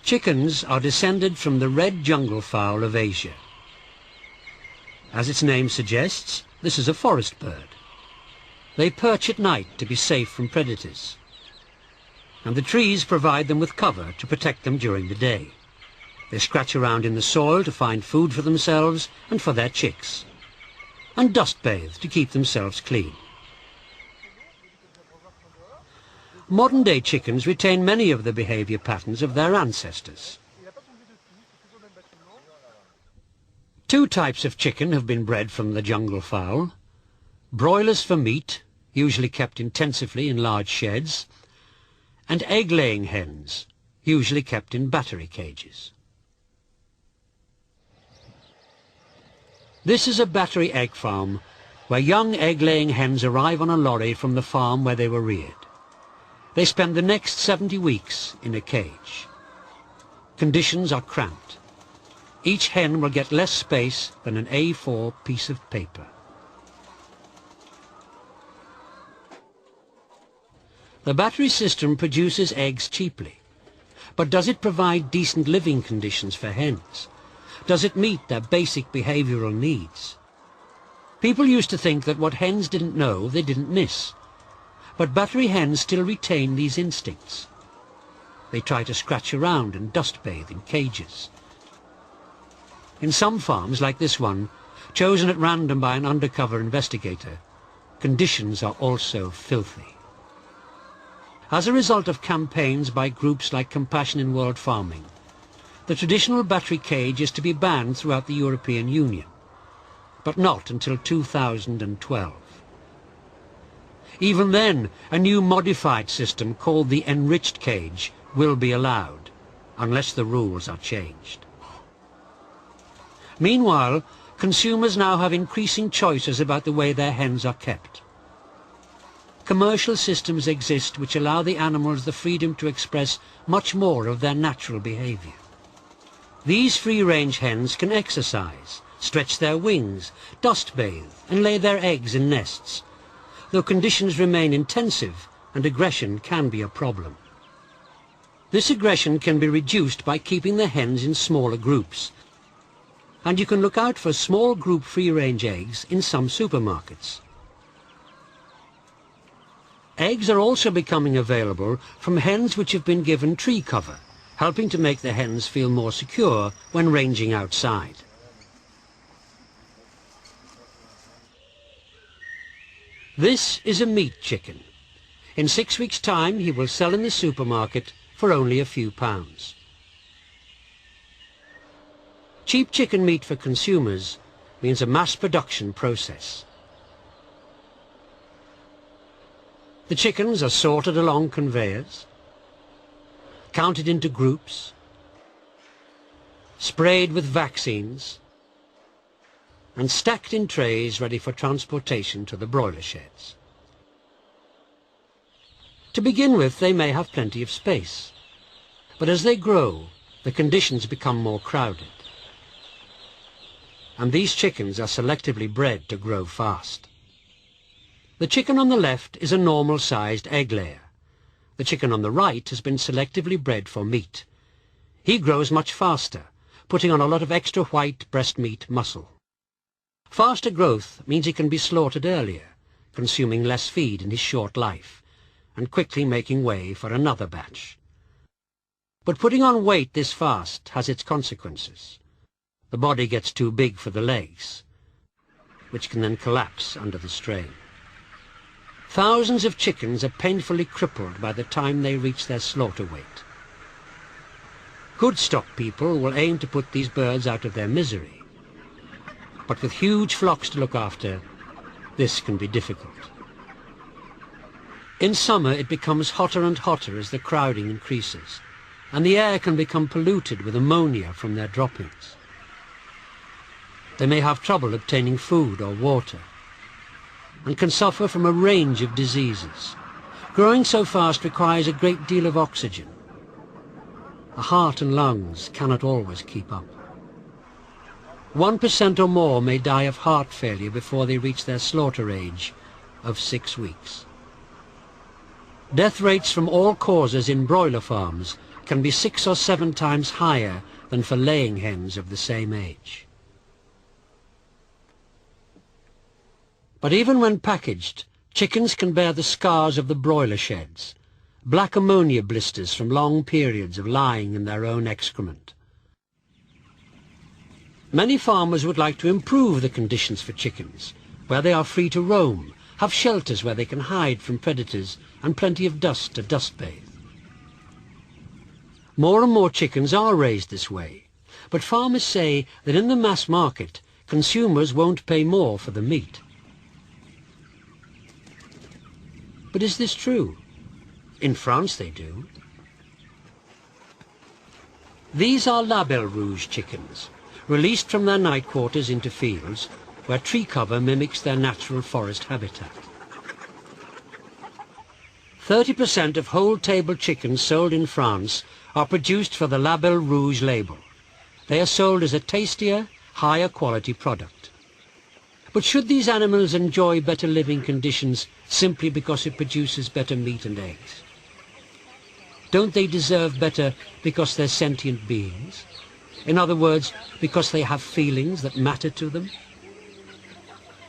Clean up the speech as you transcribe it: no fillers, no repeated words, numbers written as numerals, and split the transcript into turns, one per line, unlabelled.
Chickens are descended from the red jungle fowl of Asia. As its name suggests, this is a forest bird. They perch at night to be safe from predators, and the trees provide them with cover to protect them during the day. They scratch around in the soil to find food for themselves and for their chicks, and dust bathe to keep themselves clean. Modern-day chickens retain many of the behavior patterns of their ancestors. Two types of chicken have been bred from the jungle fowl: broilers for meat, usually kept intensively in large sheds, and egg-laying hens, usually kept in battery cages. This is a battery egg farm where young egg-laying hens arrive on a lorry from the farm where they were reared. They spend the next 70 weeks in a cage. Conditions are cramped. Each hen will get less space than an A4 piece of paper. The battery system produces eggs cheaply, but does it provide decent living conditions for hens? Does it meet their basic behavioral needs? People used to think that what hens didn't know, they didn't miss. But battery hens still retain these instincts. They try to scratch around and dust bathe in cages. In some farms, like this one, chosen at random by an undercover investigator, conditions are also filthy. As a result of campaigns by groups like Compassion in World Farming, the traditional battery cage is to be banned throughout the European Union, but not until 2012. Even then, a new modified system called the enriched cage will be allowed, unless the rules are changed. Meanwhile, consumers now have increasing choices about the way their hens are kept. Commercial systems exist which allow the animals the freedom to express much more of their natural behavior. These free-range hens can exercise, stretch their wings, dust bathe, and lay their eggs in nests, though conditions remain intensive and aggression can be a problem. This aggression can be reduced by keeping the hens in smaller groups, and you can look out for small group free-range eggs in some supermarkets. Eggs are also becoming available from hens which have been given tree cover, helping to make the hens feel more secure when ranging outside. This is a meat chicken. In 6 weeks' time he will sell in the supermarket for only a few pounds. Cheap chicken meat for consumers means a mass production process. The chickens are sorted along conveyors, counted into groups, sprayed with vaccines, and stacked in trays ready for transportation to the broiler sheds. To begin with, they may have plenty of space, but as they grow, the conditions become more crowded. And these chickens are selectively bred to grow fast. The chicken on the left is a normal-sized egg layer. The chicken on the right has been selectively bred for meat. He grows much faster, putting on a lot of extra white breast meat muscle. Faster growth means he can be slaughtered earlier, consuming less feed in his short life, and quickly making way for another batch. But putting on weight this fast has its consequences. The body gets too big for the legs, which can then collapse under the strain. Thousands of chickens are painfully crippled by the time they reach their slaughter weight. Good stock people will aim to put these birds out of their misery. But with huge flocks to look after, this can be difficult. In summer it becomes hotter and hotter as the crowding increases, and the air can become polluted with ammonia from their droppings. They may have trouble obtaining food or water, and can suffer from a range of diseases. Growing so fast requires a great deal of oxygen. The heart and lungs cannot always keep up. 1% or more may die of heart failure before they reach their slaughter age of 6 weeks. Death rates from all causes in broiler farms can be 6 or 7 times higher than for laying hens of the same age. But even when packaged, chickens can bear the scars of the broiler sheds, black ammonia blisters from long periods of lying in their own excrement. Many farmers would like to improve the conditions for chickens, where they are free to roam, have shelters where they can hide from predators, and plenty of dust to dust bathe. More and more chickens are raised this way, but farmers say that in the mass market, consumers won't pay more for the meat. But is this true? In France they do. These are Label Rouge chickens, released from their night quarters into fields where tree cover mimics their natural forest habitat. 30% of whole-table chickens sold in France are produced for the Label Rouge label. They are sold as a tastier, higher quality product. But should these animals enjoy better living conditions simply because it produces better meat and eggs? Don't they deserve better because they're sentient beings? In other words, because they have feelings that matter to them?